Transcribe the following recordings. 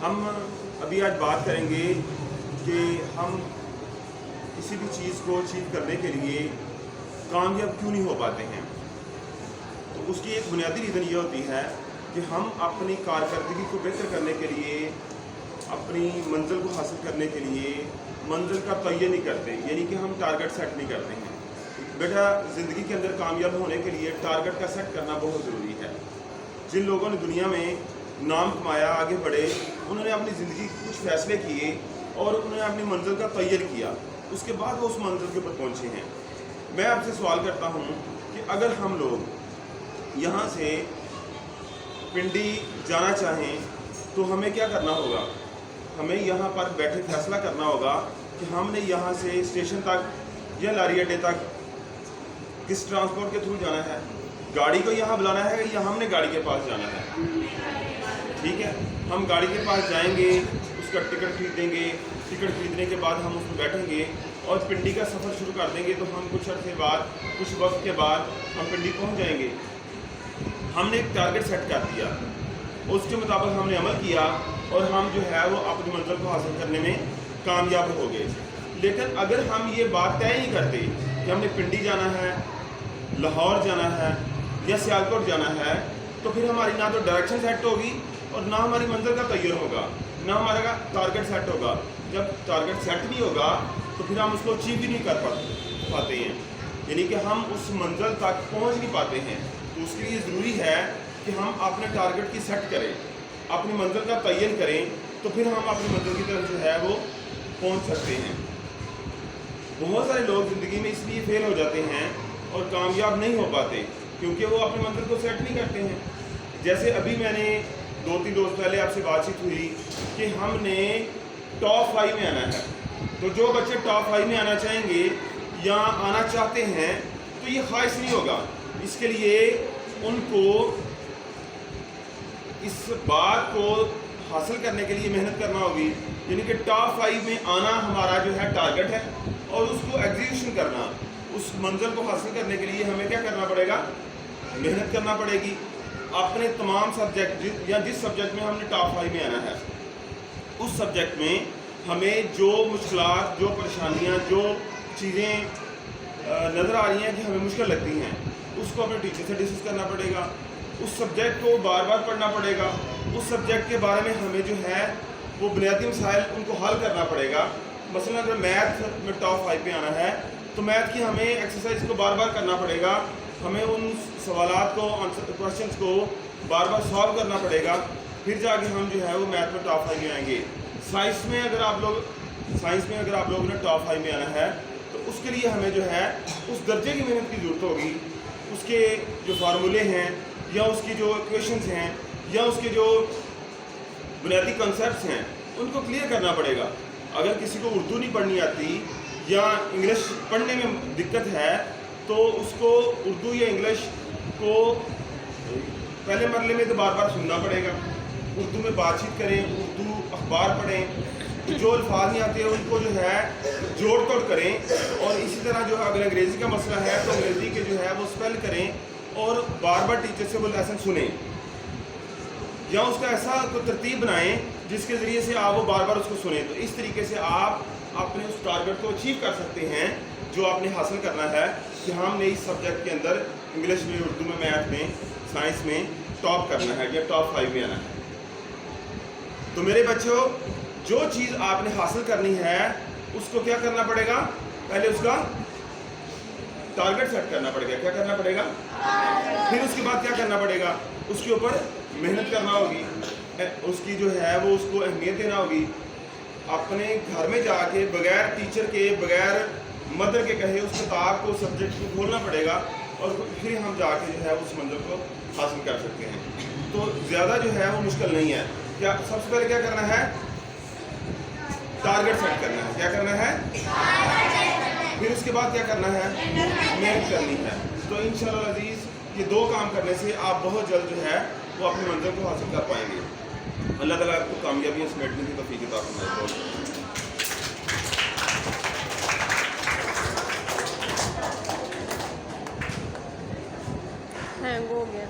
ہم ابھی آج بات کریں گے کہ ہم کسی بھی چیز کو اچیو کرنے کے لیے کامیاب کیوں نہیں ہو پاتے ہیں. تو اس کی ایک بنیادی ریزن یہ ہوتی ہے کہ ہم اپنی کارکردگی کو بہتر کرنے کے لیے، اپنی منزل کو حاصل کرنے کے لیے منزل کا تعین نہیں کرتے، یعنی کہ ہم ٹارگٹ سیٹ نہیں کرتے ہیں. بیٹا، زندگی کے اندر کامیاب ہونے کے لیے ٹارگٹ کا سیٹ کرنا بہت ضروری ہے. جن لوگوں نے دنیا میں نام کمایا، آگے بڑھے، انہوں نے اپنی زندگی کے کچھ فیصلے کیے اور انہوں نے اپنی منزل کا تعین کیا، اس کے بعد وہ اس منزل کے اوپر پہنچے ہیں. میں آپ سے سوال کرتا ہوں کہ اگر ہم لوگ یہاں سے پنڈی جانا چاہیں تو ہمیں کیا کرنا ہوگا؟ ہمیں یہاں پر بیٹھے فیصلہ کرنا ہوگا کہ ہم نے یہاں سے اسٹیشن تک یا لاری اڈے تک کس ٹرانسپورٹ کے تھرو جانا ہے. گاڑی کو یہاں بلانا ہے یا ہم نے گاڑی کے پاس جانا ہے؟ ٹھیک ہے، ہم گاڑی کے پاس جائیں گے، اس کا ٹکٹ خریدیں گے، ٹکٹ خریدنے کے بعد ہم اس میں بیٹھیں گے اور پنڈی کا سفر شروع کر دیں گے. تو ہم کچھ عرصے بعد، کچھ وقت کے بعد ہم پنڈی پہنچ جائیں گے. ہم نے ایک ٹارگٹ سیٹ کر دیا، اس کے مطابق ہم نے عمل کیا اور ہم جو ہے وہ اپنی منزل کو حاصل کرنے میں کامیاب ہو گئے. لیکن اگر ہم یہ بات طے نہیں کرتے کہ ہم نے پنڈی جانا ہے، لاہور جانا ہے یا سیالکوٹ جانا ہے، تو پھر ہماری نہ تو ڈائریکشن سیٹ ہوگی اور نہ ہماری منزل کا تعین ہوگا، نہ ہمارا ٹارگٹ سیٹ ہوگا. جب ٹارگٹ سیٹ نہیں ہوگا تو پھر ہم اس کو اچیو بھی نہیں کر پاتے ہیں، یعنی کہ ہم اس منزل تک پہنچ نہیں پاتے ہیں. تو اس کے لیے ضروری ہے کہ ہم اپنے ٹارگٹ کی سیٹ کریں، اپنی منزل کا تعین کریں، تو پھر ہم اپنی منزل کی طرف جو ہے وہ پہنچ سکتے ہیں. بہت سارے لوگ زندگی میں اس لیے فیل ہو جاتے ہیں اور کامیاب نہیں ہو پاتے کیونکہ وہ اپنی منزل کو سیٹ نہیں کرتے ہیں. جیسے ابھی میں نے 2-3 روز پہلے آپ سے بات چیت ہوئی کہ ہم نے ٹاپ 5 میں آنا ہے. تو جو بچے ٹاپ 5 میں آنا چاہیں گے یا آنا چاہتے ہیں تو یہ خواہش نہیں ہوگا. اس کے لیے ان کو اس بات کو حاصل کرنے کے لیے محنت کرنا ہوگی، یعنی کہ ٹاپ 5 میں آنا ہمارا جو ہے ٹارگٹ ہے اور اس کو ایگزیکیوشن کرنا، اس منزل کو حاصل کرنے کے لیے ہمیں کیا کرنا پڑے گا؟ محنت کرنا پڑے گی. اپنے تمام سبجیکٹ یا جس سبجیکٹ میں ہم نے ٹاپ 5 میں آنا ہے، اس سبجیکٹ میں ہمیں جو مشکلات، جو پریشانیاں، جو چیزیں نظر آ رہی ہیں کہ ہمیں مشکل لگتی ہیں، اس کو اپنے ٹیچر سے ڈسکس کرنا پڑے گا. اس سبجیکٹ کو بار بار پڑھنا پڑے گا. اس سبجیکٹ کے بارے میں ہمیں جو ہے وہ بنیادی مسائل ان کو حل کرنا پڑے گا. مثلا اگر میتھ میں ٹاپ 5 پہ آنا ہے تو میتھ کی ہمیں ایکسرسائز کو بار بار کرنا پڑے گا. ہمیں ان سوالات کو، کوشچنس کو بار بار سالو کرنا پڑے گا. پھر جا کے ہم جو ہے وہ میتھ میں ٹاپ 5 میں آئیں گے. سائنس میں اگر آپ لوگوں نے ٹاپ 5 میں آنا ہے تو اس کے لیے ہمیں جو ہے اس درجے کی محنت کی ضرورت ہوگی. اس کے جو فارمولے ہیں یا اس کی جو ایکویشنز ہیں یا اس کے جو بنیادی کنسیپٹس ہیں، ان کو کلیئر کرنا پڑے گا. اگر کسی کو اردو نہیں پڑھنی آتی یا انگلش پڑھنے میں دقت ہے تو اس کو اردو یا انگلش کو پہلے مرحلے میں تو بار بار سننا پڑے گا. اردو میں بات چیت کریں، اردو اخبار پڑھیں، جو الفاظ نہیں آتے ان کو جو ہے جوڑ توڑ کریں. اور اسی طرح جو اگر انگریزی کا مسئلہ ہے تو انگریزی کے جو ہے وہ اسپیل کریں اور بار بار ٹیچر سے وہ لیسن سنیں یا اس کا ایسا کوئی ترتیب بنائیں جس کے ذریعے سے آپ وہ بار بار اس کو سنیں. تو اس طریقے سے آپ اپنے اس ٹارگٹ کو اچیو کر سکتے ہیں جو آپ نے حاصل کرنا ہے کہ ہم نے اس سبجیکٹ کے اندر انگلش میں، اردو میں، میتھ میں، سائنس میں ٹاپ کرنا ہے یا ٹاپ 5 میں آنا ہے. تو میرے بچوں، جو چیز آپ نے حاصل کرنی ہے اس کو کیا کرنا پڑے گا؟ پہلے اس کا ٹارگٹ سیٹ کرنا پڑے گا. کیا کرنا پڑے گا؟ پھر اس کے بعد کیا کرنا پڑے گا؟ اس کے اوپر محنت کرنا ہوگی، اس کی جو ہے وہ اس کو اہمیت دینا ہوگی. اپنے گھر میں جا کے بغیر ٹیچر کے، بغیر مدر کے کہے اس کتاب کو، سبجیکٹ کو کھولنا پڑے گا اور پھر ہم جا کے جو ہے اس منزل کو حاصل کر سکتے ہیں. تو زیادہ جو ہے وہ مشکل نہیں ہے. کیا سب سے پہلے کیا کرنا ہے؟ ٹارگٹ سیٹ کرنا ہے. کیا کرنا ہے؟ پھر اس کے بعد کیا کرنا ہے؟ محنت کرنی ہے. تو انشاءاللہ العزیز یہ 2 کام کرنے سے آپ بہت جلد جو ہے وہ اپنی منزل کو حاصل کر پائیں گے. اللہ تعالیٰ آپ کو کامیابیاں سمیٹنے کی توفیق عطا فرمائے. ہینگ ہو گیا.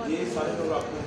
یہ سارے لوگ آپ کو